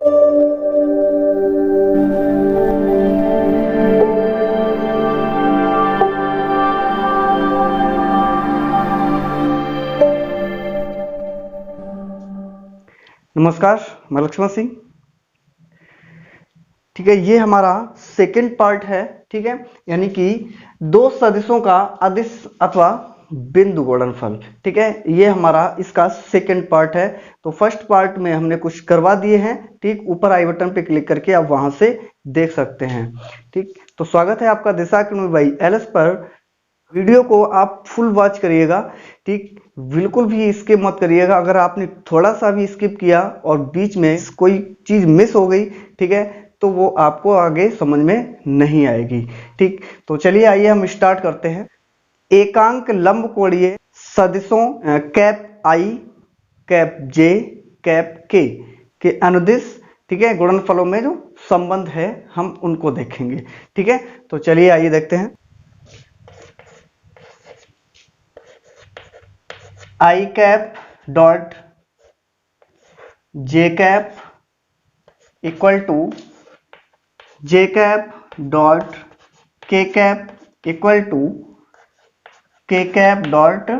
नमस्कार, मैं लक्ष्मण सिंह। ठीक है, ये हमारा सेकंड पार्ट है। ठीक है, यानी कि दो सदिशों का अदिश अथवा बिंदु गुणनफल। ठीक है, ये हमारा इसका सेकंड पार्ट है। तो फर्स्ट पार्ट में हमने कुछ करवा दिए हैं। ठीक, ऊपर आई बटन पे क्लिक करके आप वहां से देख सकते हैं। ठीक, तो स्वागत है आपका दिशा अकेडमी बाई एलएस पर। वीडियो को आप फुल वॉच करिएगा। ठीक, बिल्कुल भी स्किप मत करिएगा। अगर आपने थोड़ा सा भी स्किप किया और बीच में कोई चीज मिस हो गई, ठीक है, तो वो आपको आगे समझ में नहीं आएगी। ठीक, तो चलिए आइए हम स्टार्ट करते हैं। एकांक लंब कोणीय सदिशों कैप आई, कैप जे, कैप के अनुदिश, ठीक है, गुणनफलों में जो संबंध है हम उनको देखेंगे। ठीक है, तो चलिए आइए देखते हैं। I cap dot J cap equal to J cap dot K cap equal to K cap dot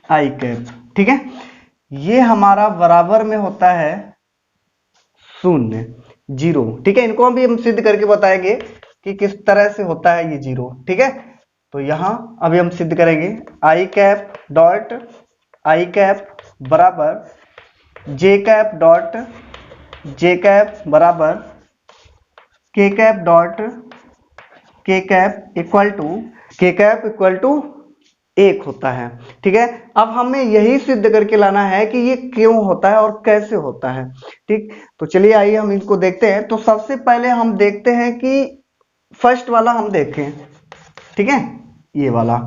I cap. ठीक है, ये हमारा बराबर में होता है 0, 0। ठीक है, इनको हम भी हम सिद्ध करके बताएंगे कि किस तरह से होता है ये 0। ठीक है, तो यहां अभी हम सिद्ध करेंगे। आई कैप डॉट आई कैप बराबर जे कैप डॉट जे कैप बराबर K cap dot K cap equal to 1 होता है। ठीक है, अब हमें यही सिद्ध करके लाना है कि ये क्यों होता है और कैसे होता है। ठीक, तो चलिए आइए हम इनको देखते हैं। तो सबसे पहले हम देखते हैं कि फर्स्ट वाला हम देखें। ठीक है, ये वाला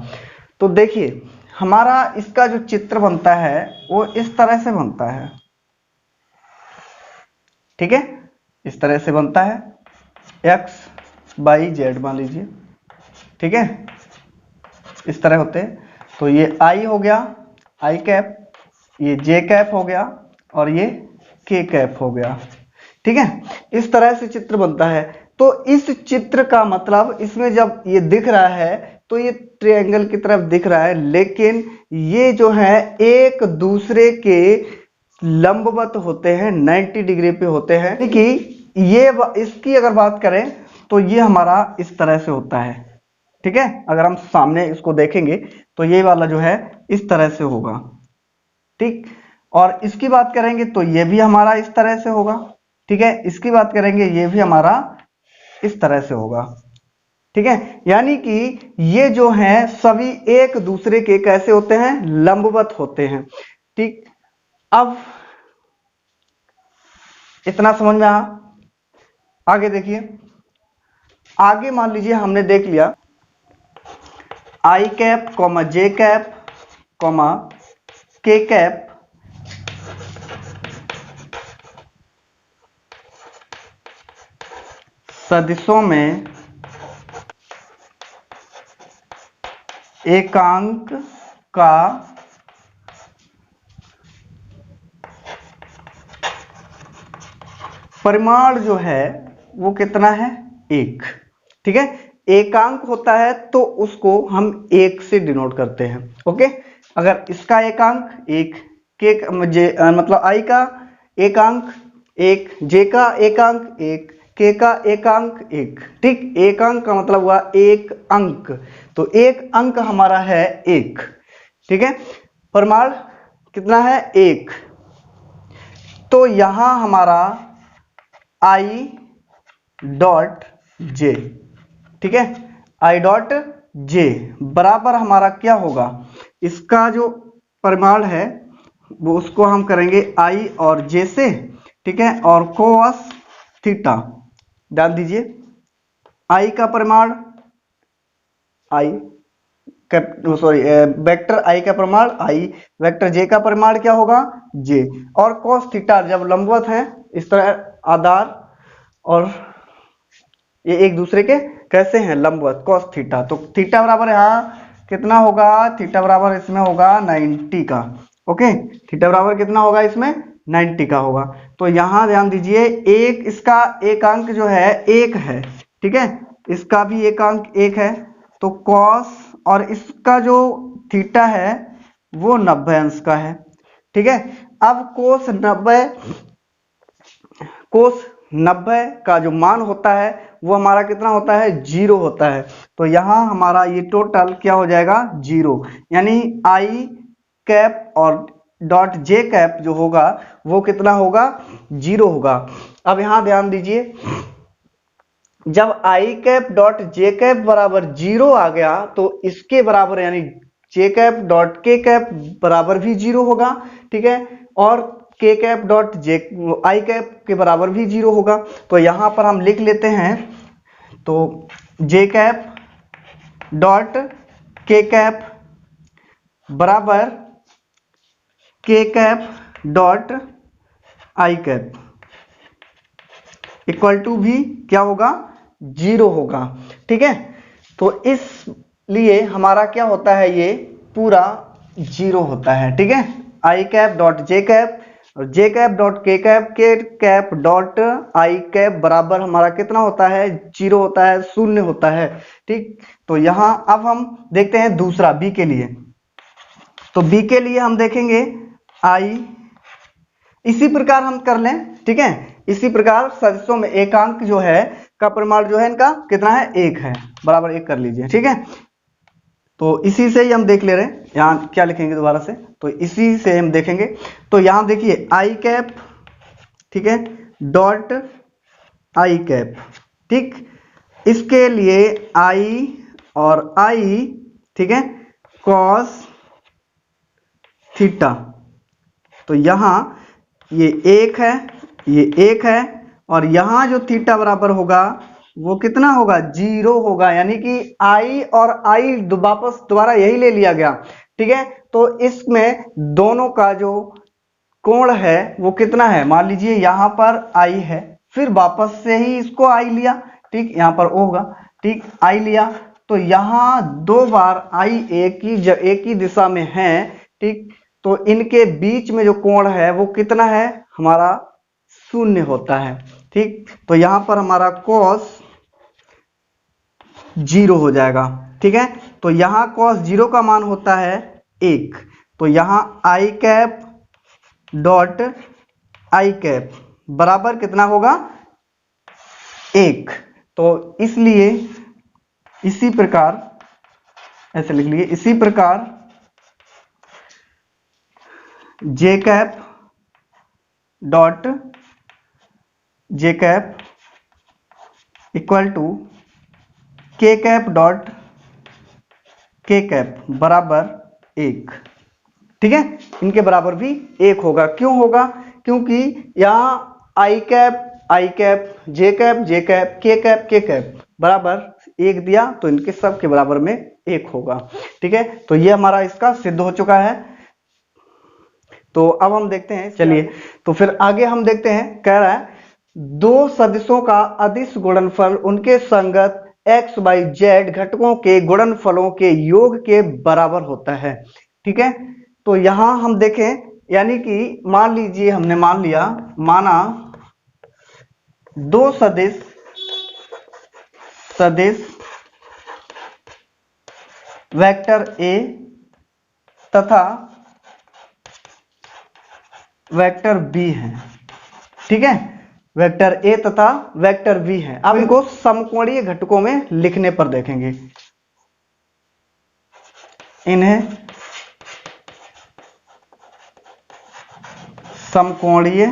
तो देखिए हमारा इसका जो चित्र बनता है वो इस तरह से बनता है। ठीक है, इस तरह से बनता है, एक्स बाई जेड मान लीजिए। ठीक है, इस तरह होते हैं। तो ये आई हो गया, आई कैप, ये जे कैप हो गया और ये के कैप हो गया। ठीक है, इस तरह से चित्र बनता है। तो इस चित्र का मतलब इसमें जब ये दिख रहा है तो ये ट्रायंगल की तरफ दिख रहा है, लेकिन ये जो है एक दूसरे के लंबवत होते हैं, 90 डिग्री पे होते हैं। कि ये इसकी अगर बात करें तो ये हमारा इस तरह से होता है। ठीक है, अगर हम सामने इसको देखेंगे तो ये वाला जो है इस तरह से होगा। ठीक, और इसकी बात करेंगे तो ये भी हमारा इस तरह से होगा। ठीक है, इसकी बात करेंगे ये भी हमारा इस तरह से होगा। ठीक है, यानी कि ये जो हैं सभी एक दूसरे के कैसे होते हैं, लंबवत होते हैं। ठीक, अब इतना समझ में आया। आगे देखिए, आगे मान लीजिए हमने देख लिया आई कैप कॉमा जे कैप कॉमा के कैप सदिशों में एकांक का परिमाण जो है वो कितना है, 1। ठीक है, एकांक होता है तो उसको हम 1 से डिनोट करते हैं। ओके, अगर इसका एकांक 1, के मतलब आई का एकांक 1, जे का एकांक 1, के का एकांक 1। ठीक, एकांक का मतलब हुआ 1 अंक, तो 1 अंक हमारा है 1। ठीक है, परिमाण कितना है, 1। तो यहां हमारा आई डॉट जे, ठीक है, आई डॉट जे बराबर हमारा क्या होगा, इसका जो परिमाण है वो उसको हम करेंगे आई और जे से। ठीक है, और कोस थीटा डाल दीजिए। आई का परिमाण आई, सॉरी वेक्टर आई का परिमाण आई, वेक्टर जे का परिमाण क्या होगा, जे, और कोस थीटा जब लंबवत है इस तरह आधार और ये एक दूसरे के कैसे हैं, लंबवत, cos थीटा। तो थीटा बराबर यहाँ कितना होगा, थीटा बराबर इसमें होगा 90 का। ओके, थीटा बराबर कितना होगा इसमें, 90 का होगा। तो यहाँ ध्यान दीजिए, एक इसका एकांक जो है 1 है, ठीक है, इसका भी एकांक 1 है, तो कॉस और इसका जो थीटा है वो 90 अंश का है, ठीक है। अब कोस 90 का जो मान होता है वो हमारा कितना होता है, 0 होता है। तो यहाँ हमारा ये टोटल क्या हो जाएगा, 0, यानी आई कैप और डॉट जे कैप जो होगा वो कितना होगा, 0 होगा। अब यहाँ ध्यान दीजिए, जब आई कैप डॉट जे कैप बराबर 0 आ गया तो इसके बराबर यानी जे कैप डॉट के कैप बराबर भी 0 होगा, ठीक है, और के कैप डॉट जे आई कैप के बराबर भी 0 होगा। तो यहां पर हम लिख लेते हैं, तो J cap dot K cap बराबर K cap dot I cap equal to भी क्या होगा, 0 होगा, ठीक है। तो इसलिए हमारा क्या होता है, ये पूरा 0 होता है, ठीक है। आई कैप डॉट जे कैप और जे cap dot K cap dot I cap बराबर हमारा कितना होता है, 0 होता है, 0 होता है, ठीक। तो यहां अब हम देखते हैं दूसरा बी के लिए। तो बी के लिए हम देखेंगे आई, इसी प्रकार हम कर लें, ठीक है, इसी प्रकार सदस्यों में एकांक जो है का परिमाण जो है इनका कितना है, 1 है, बराबर 1 कर लीजिए, ठीक है। तो इसी से ही हम देख ले रहे हैं, यहाँ क्या लिखेंगे दोबारा से, तो इसी से हम देखेंगे। तो यहाँ देखिए आई कैप, ठीक है, डॉट आई कैप, ठीक, इसके लिए आई और आई, ठीक है, कॉस थीटा, तो यहाँ ये 1 है, ये 1 है, और यहाँ जो थीटा बराबर होगा वो कितना होगा, 0 होगा, यानी कि आई और आई वापस दोबारा यही ले लिया गया, ठीक है। तो इसमें दोनों का जो कोण है वो कितना है, मान लीजिए यहाँ पर आई है, फिर वापस से ही इसको आई लिया, ठीक, यहाँ पर ओ होगा, ठीक, आई लिया, तो यहाँ 2 बार आई एक ही दिशा में है, ठीक। तो इनके बीच में जो कोण है वो कितना है, हमारा 0 होता है, ठीक। तो यहां पर हमारा cos 0 हो जाएगा, ठीक है। तो यहां cos 0 का मान होता है 1, तो यहां आई कैप डॉट आई कैप बराबर कितना होगा, 1। तो इसलिए इसी प्रकार ऐसे लिख लिए, इसी प्रकार J cap dot J cap equal to K cap dot K cap बराबर 1, ठीक है, इनके बराबर भी 1 होगा। क्यों होगा, क्योंकि यहाँ आई कैप जे कैप के कैप बराबर 1 दिया, तो इनके सब के बराबर में 1 होगा, ठीक है। तो ये हमारा इसका सिद्ध हो चुका है। तो अब हम देखते हैं, चलिए, तो फिर आगे हम देखते हैं, कह रहा है दो सदिशों का अदिश गुणनफल उनके संगत x y z घटकों के गुणनफलों के योग के बराबर होता है, ठीक है। तो यहां हम देखें, यानी कि मान लीजिए हमने माना दो सदिश वेक्टर a तथा वेक्टर b है, ठीक है, वेक्टर a तथा वेक्टर b है। अब इनको समकोणीय घटकों में लिखने पर देखेंगे, इन्हें समकोणीय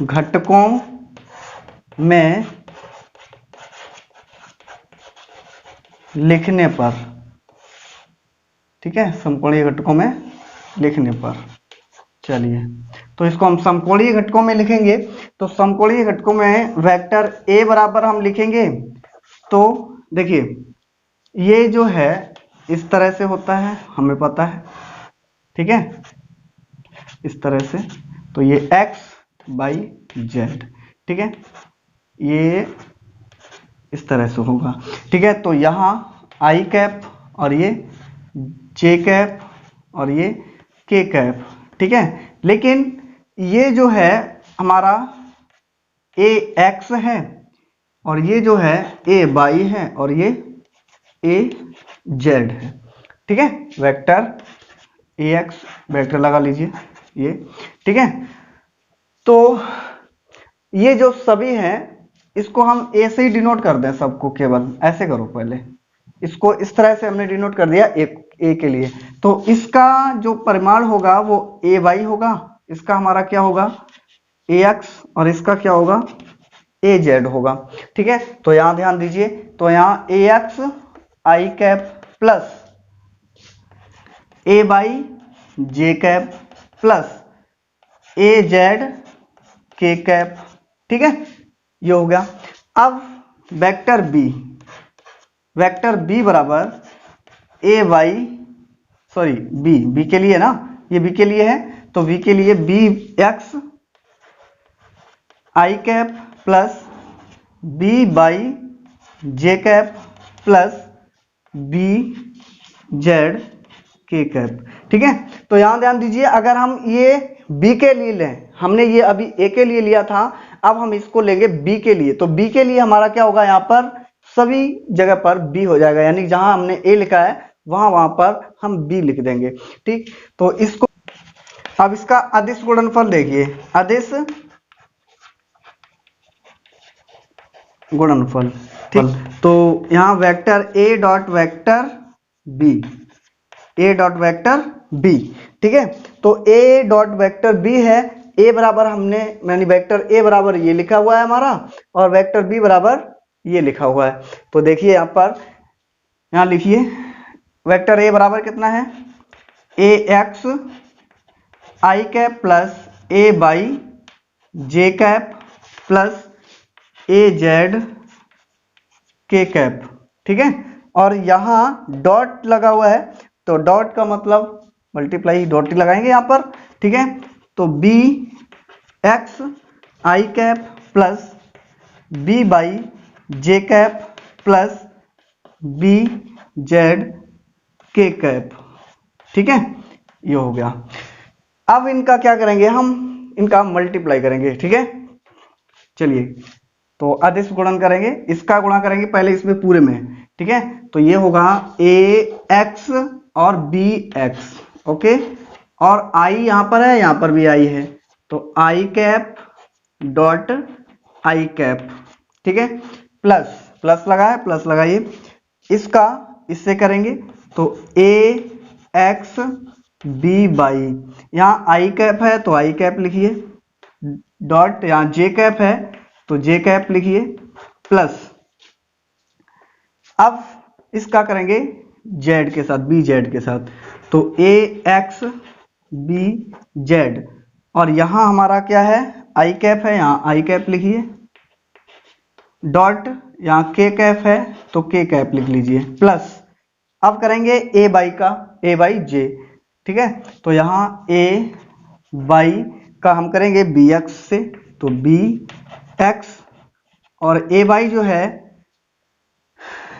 घटकों में लिखने पर, ठीक है, समकोणीय घटकों में लिखने पर, चलिए, तो इसको हम समकोणीय घटकों में लिखेंगे। तो समकोणीय घटकों में वेक्टर a बराबर हम लिखेंगे, तो देखिए ये जो है इस तरह से होता है, हमें पता है, ठीक है, इस तरह से, तो ये x by z, ठीक है, ये इस तरह से होगा, ठीक है। तो यहाँ आई कैप और ये जे कैप और ये के कैप, ठीक है। लेकिन ये जो है हमारा ए एक्स है और ये जो है ए वाई है और ये ए जेड है, ठीक है। वेक्टर ए एक्स वेक्टर लगा लीजिए ये, ठीक है। तो ये जो सभी हैं इसको हम ए से ही डिनोट कर दें सबको, केवल ऐसे करो, पहले इसको इस तरह से हमने डिनोट कर दिया ए के लिए। तो इसका जो परिमाण होगा वो ए वाई होगा, इसका हमारा क्या होगा ए एक्स और इसका क्या होगा ए जेड होगा, ठीक है। तो यहां ध्यान दीजिए, तो यहां ए X I cap plus A Y J cap plus A Z K cap, ठीक है, ये हो गया। अब वेक्टर बी बराबर ए वाई, सॉरी बी के लिए ना, ये बी के लिए है, तो बी के लिए B X I cap plus B Y J cap plus B Z K cap, ठीक है। तो यहां ध्यान दीजिए, अगर हम ये बी के लिए लें, हमने ये अभी ए के लिए लिया था, अब हम इसको लेंगे बी के लिए, तो बी के लिए हमारा क्या होगा, यहाँ पर सभी जगह पर बी हो जाएगा, यानी जहां हमने ए लिखा है वहां पर हम बी लिख देंगे, ठीक। तो इसको अब इसका अदिश गुणनफल देखिए, अदिश गुणनफल, ठीक। तो यहाँ vector A dot vector B, A dot vector B, ठीक है। तो ए डॉट वेक्टर बी है, ए बराबर हमने यानी वेक्टर ए बराबर ये लिखा हुआ है हमारा और वेक्टर बी बराबर ये लिखा हुआ है। तो देखिए यहाँ पर, यहाँ लिखिए वेक्टर ए बराबर कितना है ए X I cap plus A Y J cap plus A Z K cap, ठीक है। और यहाँ डॉट लगा हुआ है, तो डॉट का मतलब मल्टीप्लाई डॉट ही लगाएंगे यहाँ पर, ठीक है। तो B X I cap plus B Y J cap plus B Z K cap, ठीक है, ये हो गया। अब इनका क्या करेंगे, हम इनका मल्टीप्लाई करेंगे, ठीक है। चलिए, तो अदिश गुणन करेंगे, इसका गुणा करेंगे पहले इसमें पूरे में, ठीक है। तो ये होगा ए एक्स और बी एक्स, ओके, और आई यहां पर है, यहां पर भी आई है, तो आई कैप डॉट आई कैप, ठीक है, प्लस प्लस लगा है, प्लस लगाइए, इसका इससे करेंगे तो ए एक्स बी बाई, यहाँ आई कैप है तो आई कैप लिखिए, डॉट यहाँ जे कैप है तो जे कैप लिखिए, प्लस अब इसका करेंगे जेड के साथ, बी जेड के साथ, तो ए एक्स बी जेड, और यहां हमारा क्या है आई कैप है, यहाँ आई कैप लिखिए, डॉट यहाँ के कैप है तो के कैप लिख लीजिए, प्लस अब करेंगे ए बाई का, ए बाई जे, ठीक है। तो यहाँ ए बाई का हम करेंगे बी एक्स से, तो बी एक्स, और ए बाई जो है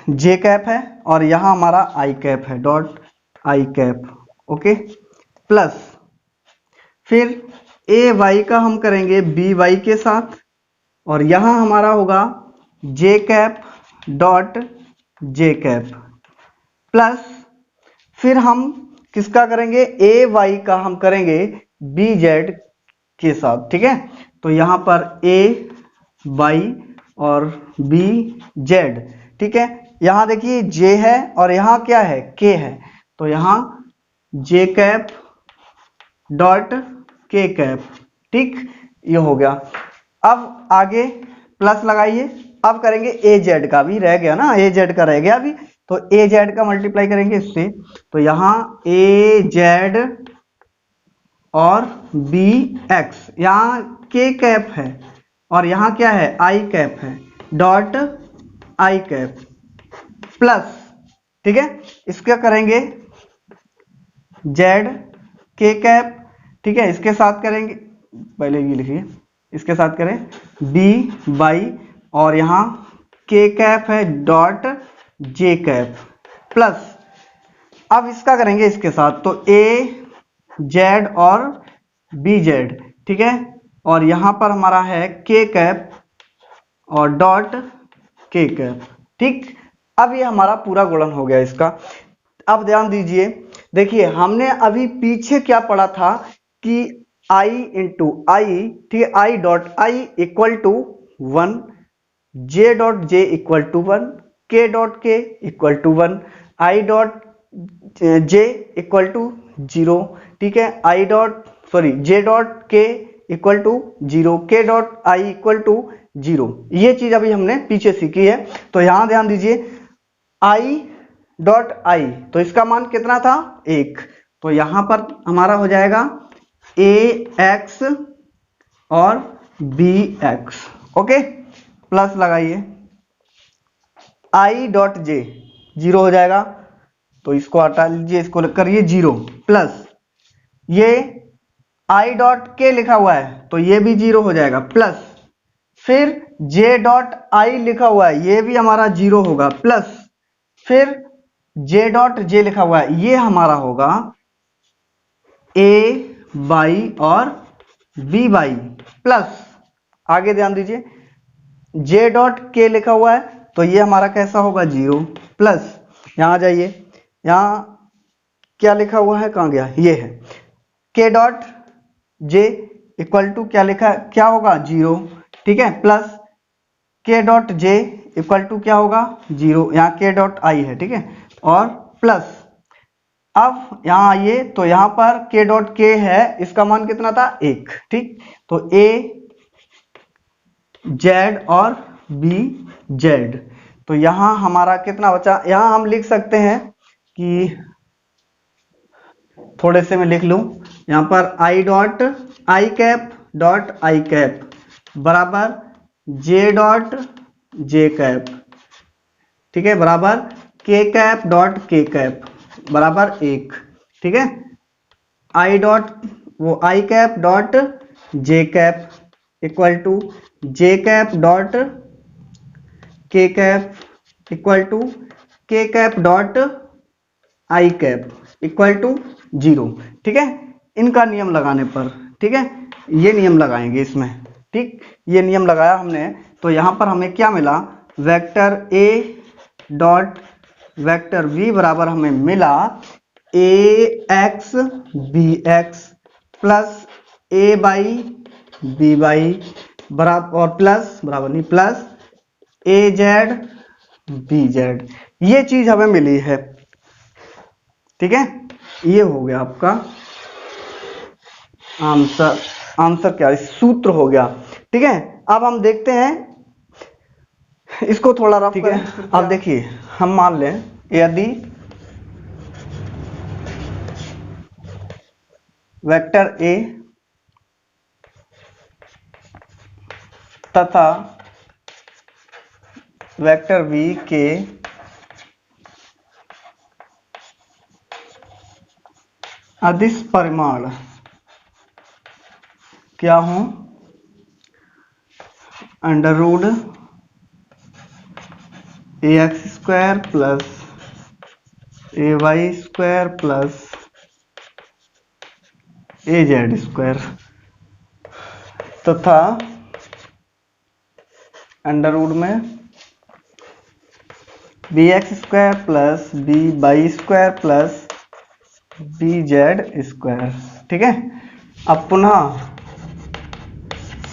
जे कैप है और यहां हमारा आई कैप है, dot I cap, okay, plus फिर ए वाई का हम करेंगे बी वाई के साथ, और यहां हमारा होगा J cap dot J cap, plus फिर हम किसका करेंगे ए वाई का हम करेंगे बी जेड के साथ, ठीक है। तो यहां पर ए वाई और बी जेड, ठीक है। यहां देखिए जे है और यहां क्या है के है, तो यहां जे कैप डॉट के कैप, ठीक, ये हो गया। अब आगे प्लस लगाइए, अब करेंगे ए जेड का, भी रह गया ना, ए जेड का रह गया अभी, तो ए जेड का मल्टीप्लाई करेंगे इससे, तो यहां ए जेड और बी एक्स, यहां के कैप है और यहां क्या है आई कैप है, डॉट आई कैप, प्लस, ठीक है, इसका करेंगे जेड के कैप, ठीक है, इसके साथ करेंगे, पहले ये लिखिए, इसके साथ करें बी बाई, और यहां के कैप है डॉट जे कैप, प्लस अब इसका करेंगे इसके साथ, तो ए जेड और बी जेड, ठीक है, और यहां पर हमारा है के कैप और डॉट के कैप, ठीक। अब ये हमारा पूरा गुणन हो गया इसका। अब ध्यान दीजिए, देखिए हमने अभी पीछे क्या पढ़ा था कि i इंटू आई, ठीक है, I dot I equal to 1, J dot J equal to 1, K dot K equal to 1, I dot J equal to 0, ठीक है, I dot sorry J dot K equal to 0, K dot I equal to 0। ये चीज अभी हमने पीछे सीखी है। तो यहां ध्यान दीजिए, आई डॉट आई, तो इसका मान कितना था 1, तो यहां पर हमारा हो जाएगा ए एक्स और बी एक्स, ओके, प्लस लगाइए, आई डॉट जे 0 हो जाएगा, तो इसको हटा लीजिए, इसको करिए 0, प्लस ये आई डॉट के लिखा हुआ है तो ये भी 0 हो जाएगा, प्लस फिर जे डॉट आई लिखा हुआ है ये भी हमारा 0 होगा, प्लस फिर जे डॉट जे लिखा हुआ है ये हमारा होगा ए बाई और बी बाई, प्लस आगे ध्यान दीजिए जे डॉट के लिखा हुआ है तो ये हमारा कैसा होगा 0, प्लस यहां जाइए, यहां क्या लिखा हुआ है, कहां गया, ये है के डॉट जे इक्वल टू क्या लिखा है, क्या होगा 0, ठीक है, प्लस के डॉट जे इक्वल टू क्या होगा 0, यहाँ के डॉट आई है, ठीक है, और प्लस अब यहाँ आइए तो यहाँ पर के डॉट के है, इसका मान कितना था 1, ठीक, तो ए जेड और बी जेड, तो यहाँ हमारा कितना बचा, यहाँ हम लिख सकते हैं कि थोड़े से मैं लिख लूं, यहाँ पर आई dot I cap dot I cap बराबर जे डॉट जे कैप, ठीक है, बराबर K cap dot K cap बराबर 1, ठीक है, आई डॉट वो I cap dot J cap equal to J cap dot K cap equal to K cap dot I cap equal to 0, ठीक है, इनका नियम लगाने पर, ठीक है, ये नियम लगाएंगे इसमें, ठीक, ये नियम लगाया हमने, तो यहां पर हमें क्या मिला, vector A dot vector V बराबर हमें मिला A X B x plus A Y B Y बराबर, और प्लस बराबर नहीं प्लस ए जेड बी जेड, ये चीज हमें मिली है, ठीक है, ये हो गया आपका आंसर, आंसर क्या सूत्र हो गया, ठीक है। अब हम देखते हैं इसको थोड़ा रफ, ठीक है। अब देखिए हम मान लें यदि वेक्टर ए तथा वेक्टर वी के अदिश परिमाण क्या हो, under root A x square plus A Y square plus A Z square तथा अंडर रूट में B x square plus B Y square plus B Z square, ठीक है। अब पुनः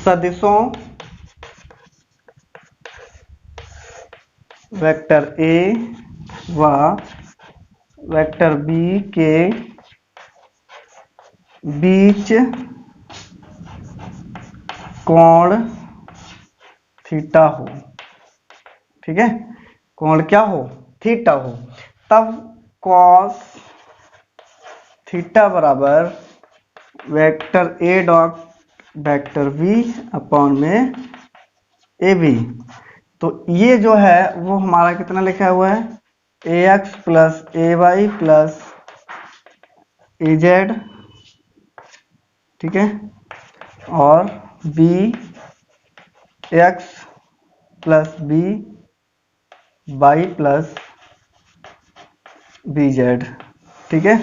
सदिशों वेक्टर ए व वेक्टर बी के बीच कोण थीटा हो, ठीक है, कोण क्या हो, थीटा हो, तब कॉस थीटा बराबर vector A dot vector B upon में ए बी, तो ये जो है वो हमारा कितना लिखा हुआ है ए एक्स प्लस ए वाई प्लस ए जेड, ठीक है, और b x plus B y plus B z, ठीक है,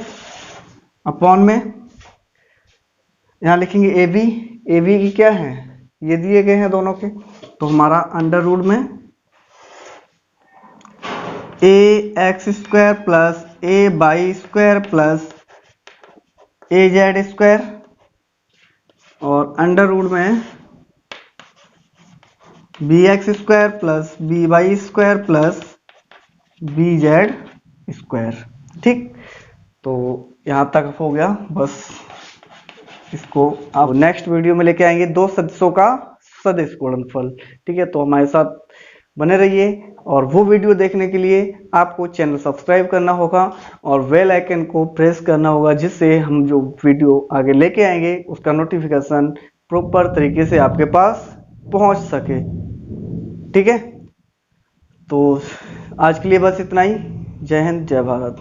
अपॉन में यहाँ लिखेंगे ए बी की क्या है, ये दिए गए हैं दोनों के, तो हमारा अंडर रूट में a x square plus A Y square plus A Z square और अंडर रूट में B x square plus B Y square plus B Z square. ठीक, तो यहाँ तक हो गया। बस इसको अब नेक्स्ट वीडियो में लेके आएंगे दो सदिशों का सदिश गुणनफल। ठीक है, तो हमारे साथ बने रहिए और वो वीडियो देखने के लिए आपको चैनल सब्सक्राइब करना होगा और बेल आइकन को प्रेस करना होगा, जिससे हम जो वीडियो आगे लेके आएंगे उसका नोटिफिकेशन प्रॉपर तरीके से आपके पास पहुंच सके। ठीक है, तो आज के लिए बस इतना ही। जय हिंद, जय भारत।